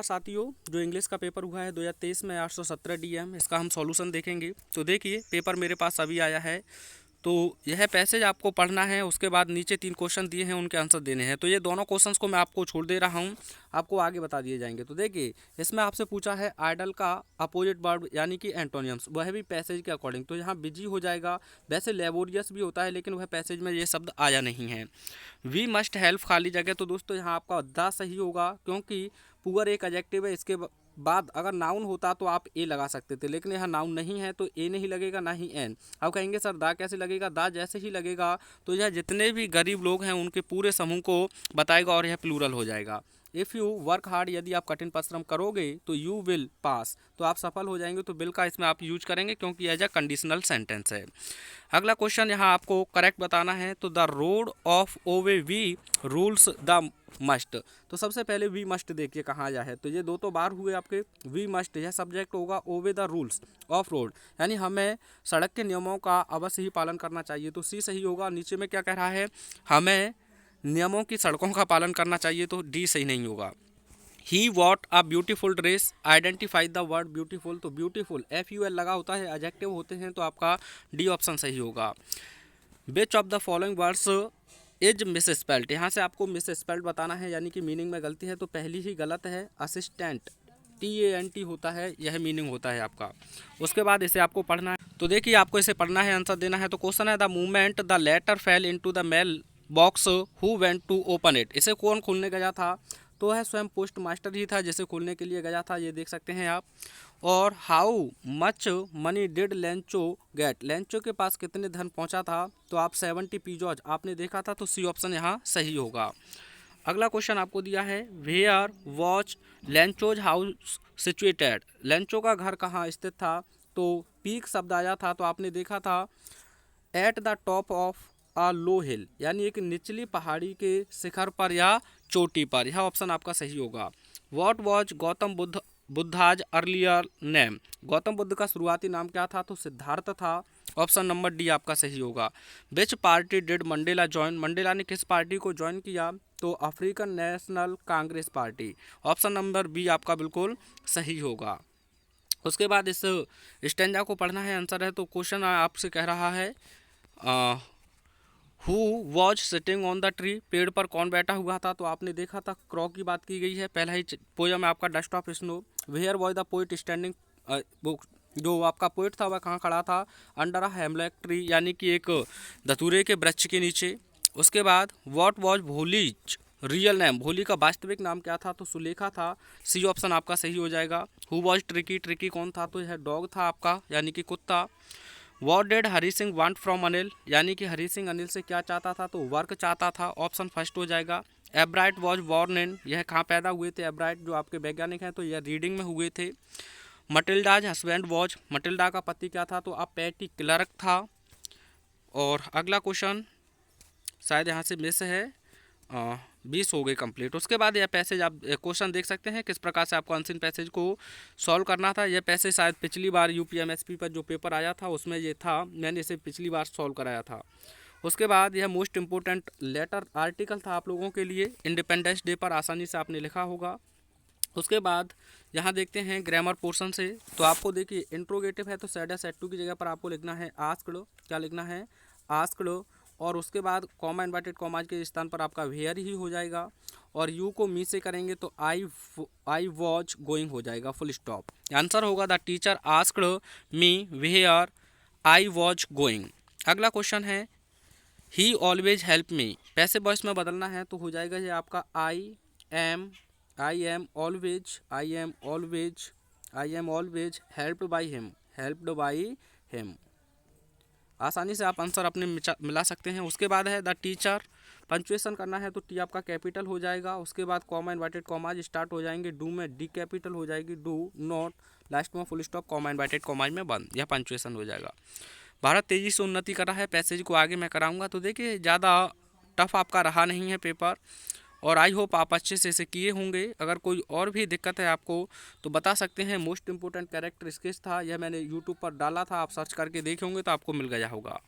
साथियों, जो इंग्लिश का पेपर हुआ है 2023 में 817 डीएम, इसका हम सॉल्यूशन देखेंगे। तो देखिए, पेपर मेरे पास अभी आया है। तो यह पैसेज आपको पढ़ना है, उसके बाद नीचे 3 क्वेश्चन दिए हैं, उनके आंसर देने हैं। तो ये दोनों क्वेश्चंस को मैं आपको छोड़ दे रहा हूँ, आपको आगे बता दिए जाएंगे। तो देखिए, इसमें आपसे पूछा है आइडल का अपोजिट वर्ब यानी कि एंटोनियम्स, वह भी पैसेज के अकॉर्डिंग। तो यहाँ बिजी हो जाएगा। वैसे लेबोरियस भी होता है, लेकिन वह पैसेज में ये शब्द आया नहीं है। वी मस्ट हेल्प खाली जगह, तो दोस्तों यहाँ आपका द सही होगा, क्योंकि पुअर एक एडजेक्टिव है। इसके बाद अगर नाउन होता तो आप ए लगा सकते थे, लेकिन यहाँ नाउन नहीं है तो ए नहीं लगेगा, ना ही एन। अब कहेंगे सर दा कैसे लगेगा? दा जैसे ही लगेगा तो यह जितने भी गरीब लोग हैं उनके पूरे समूह को बताएगा और यह प्लूरल हो जाएगा। इफ़ यू वर्क हार्ड, यदि आप कठिन परिश्रम करोगे तो यू विल पास, तो आप सफल हो जाएंगे। तो विल का इसमें आप यूज करेंगे, क्योंकि एज अ कंडीशनल सेंटेंस है। अगला क्वेश्चन यहाँ आपको करेक्ट बताना है। तो the road of away we rules the must, तो सबसे पहले वी मस्ट देखिए कहाँ आया है। तो ये दो तो बार हुए आपके। वी मस्ट यह सब्जेक्ट होगा, ओवे द रूल्स ऑफ रोड यानी हमें सड़क के नियमों का अवश्य ही पालन करना चाहिए। तो सी सही होगा। नीचे में क्या कह रहा है? हमें नियमों की सड़कों का पालन करना चाहिए, तो डी सही नहीं होगा। He what a beautiful dress, identify the word beautiful, तो ब्यूटीफुल FUL लगा होता है, एडजेक्टिव होते हैं, तो आपका डी ऑप्शन सही होगा। Which of the following words is miss spelt, यहाँ से आपको मिस स्पेल्ट बताना है, यानी कि मीनिंग में गलती है। तो पहली ही गलत है। असिस्टेंट TANT होता है, यह मीनिंग होता है आपका। उसके बाद इसे आपको पढ़ना है। तो देखिए, आपको इसे पढ़ना है, आंसर देना है। तो क्वेश्चन है the movement the letter fell into the mailbox who went to open it, इसे कौन खोलने गया था? तो है स्वयं पोस्ट मास्टर ही था जिसे खोलने के लिए गया था, ये देख सकते हैं आप। और how much money did Lencho get, Lencho के पास कितने धन पहुंचा था? तो आप 70 पीजॉज आपने देखा था, तो सी ऑप्शन यहाँ सही होगा। अगला क्वेश्चन आपको दिया है, where was Lencho's house situated, Lencho का घर कहाँ स्थित था? तो पीक शब्द आया था, तो आपने देखा था at the top of a low hill, यानी एक निचली पहाड़ी के शिखर पर या चोटी पर, यह ऑप्शन आपका सही होगा। What was Gautam Buddha's earlier name, Gautam Buddha का शुरुआती नाम क्या था? तो सिद्धार्थ था, ऑप्शन नंबर डी आपका सही होगा। Which party did Mandela join, Mandela ने किस पार्टी को ज्वाइन किया? तो African National Congress party, option number B आपका बिल्कुल सही होगा। उसके बाद इस स्टेंजा को पढ़ना है, आंसर है। तो क्वेश्चन आपसे कह रहा है who was sitting on the tree, पेड़ पर कौन बैठा हुआ था? तो आपने देखा था क्रॉ की बात की गई है, पहला ही पोयम है आपका dust of snow. Where was the poet standing, जो आपका पोइट था वह कहाँ खड़ा था? अंडर अ हेमलॉक ट्री, यानी कि एक धतूरे के वृक्ष के नीचे। उसके बाद what was Bholi's real name, भोली का वास्तविक नाम क्या था? तो सुलेखा था, सी ऑप्शन आपका सही हो जाएगा। हु वॉज ट्रिकी, ट्रिकी कौन था? तो यह डॉग था आपका, यानी कि कुत्ता। What dead Hari Singh want from Anil, यानी कि हरी सिंह अनिल से क्या चाहता था? तो वर्क चाहता था, ऑप्शन फर्स्ट हो जाएगा। एब्राइट वॉज बॉर्न इन, यह कहाँ पैदा हुए थे? एब्राइट जो आपके वैज्ञानिक हैं, तो यह रीडिंग में हुए थे। मटिल्डाज हस्बैंड वॉज, मटिल्डा का पति क्या था? तो अब पैटी क्लर्क था। और अगला क्वेश्चन शायद यहाँ से मिस है, 20 हो गए कंप्लीट। उसके बाद यह पैसेज आप क्वेश्चन देख सकते हैं किस प्रकार से आपको अनसीन पैसेज को सॉल्व करना था। यह पैसेज शायद पिछली बार UPMSP पर जो पेपर आया था उसमें ये था, मैंने इसे पिछली बार सॉल्व कराया था। उसके बाद यह मोस्ट इंपॉर्टेंट लेटर आर्टिकल था आप लोगों के लिए, इंडिपेंडेंस डे पर आसानी से आपने लिखा होगा। उसके बाद यहाँ देखते हैं ग्रामर पोर्शन से। तो आपको देखिए इंट्रोगेटिव है, तो सेड या सेड टू की जगह पर आपको लिखना है आस्क्ड, क्या लिखना है? आस्क्ड। और उसके बाद कॉमा इन्वर्टेड कॉमाज के स्थान पर आपका वेयर ही हो जाएगा। और यू को मी से करेंगे तो आई वॉज गोइंग हो जाएगा, फुल स्टॉप। आंसर होगा the teacher asked me where I was going. अगला क्वेश्चन है ही ऑलवेज हेल्प मी, पैसे वॉइस में बदलना है, तो हो जाएगा ये आपका I am always helped by him. आसानी से आप आंसर अपने मिला सकते हैं। उसके बाद है द टीचर, पंचुएशन करना है, तो टी आपका कैपिटल हो जाएगा। उसके बाद कॉमा इन्वर्टेड कॉमाज स्टार्ट हो जाएंगे, डू में डी कैपिटल हो जाएगी, डू नॉट, लास्ट में full stop, comma inverted commas में बंद, यह पंचुएशन हो जाएगा। भारत तेज़ी से उन्नति कर रहा है, पैसेज को आगे मैं कराऊंगा। तो देखिए ज़्यादा टफ आपका रहा नहीं है पेपर, और आई होप आप अच्छे से इसे किए होंगे। अगर कोई और भी दिक्कत है आपको तो बता सकते हैं। मोस्ट इंपोर्टेंट कैरेक्टर स्केच था, यह मैंने यूट्यूब पर डाला था, आप सर्च करके देखे होंगे तो आपको मिल गया होगा।